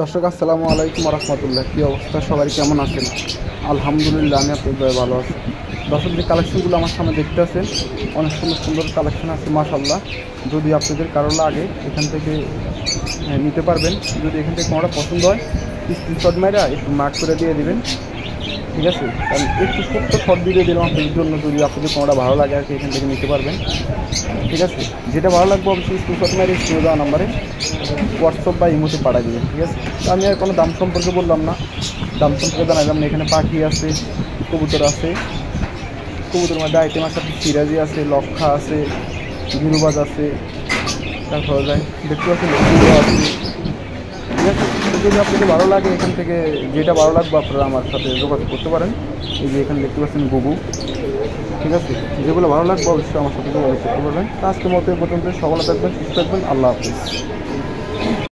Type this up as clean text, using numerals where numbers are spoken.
দর্শক আসসালামু আলাইকুম রহমতুল্লাহ। কী অবস্থা, সবাই কেমন আছেন? আলহামদুলিল্লাহ, আমি আপনাদের ভালো আছি। দর্শক, যে কালেকশনগুলো আমার সামনে দেখতে আছেন, অনেক সুন্দর সুন্দর কালেকশন আছে মাশাআল্লাহ। যদি আপনাদের কারো লাগে এখান থেকে নিতে পারবেন। যদি এখান থেকে কোনোটা পছন্দ হয় স্ক্রিনশট মেরা একটু মার্ক করে দিয়ে দিবেন, ঠিক আছে? কারণ একটু ছোট্ট শর্ট ভিডিও দিলাম আপনাদের জন্য, যদি আপনাদের কোনোটা ভালো লাগে আর কি এখান থেকে নিতে পারবেন, ঠিক আছে? যেটা ভালো লাগবে অবশ্যই স্ক্রিনশট মেরে স্ক্রিনে দেওয়া নাম্বারে হোয়াটসঅ্যাপ বা ইমোতে পাঠিয়ে দেবেন, ঠিক আছে? তো আমি আর কোনো দাম সম্পর্কে বললাম না, দাম সম্পর্কে জানালাম না। এখানে পাখি আছে, কবুতর আছে, কবুতরের মধ্যে আইটেম আছে, সিরাজি আছে, লক্ষা আছে, গিরুবাজ আছে, তারপরে যায় দেখতে পাচ্ছেন আছে, ঠিক আছে? যদি আপনাদের ভালো লাগে এখান থেকে যেটা ভালো লাগবে আপনারা আমার সাথে যোগাযোগ করতে পারেন। এই যে এখানে দেখতে পাচ্ছেন গুগু, ঠিক আছে? যেগুলো ভালো লাগবে অবশ্যই আমার সাথে যোগাযোগ করতে পারবেন। আজকের মতো এই পর্যন্ত। সকলে থাকবেন, সুস্থ থাকবেন। আল্লাহ হাফিজ।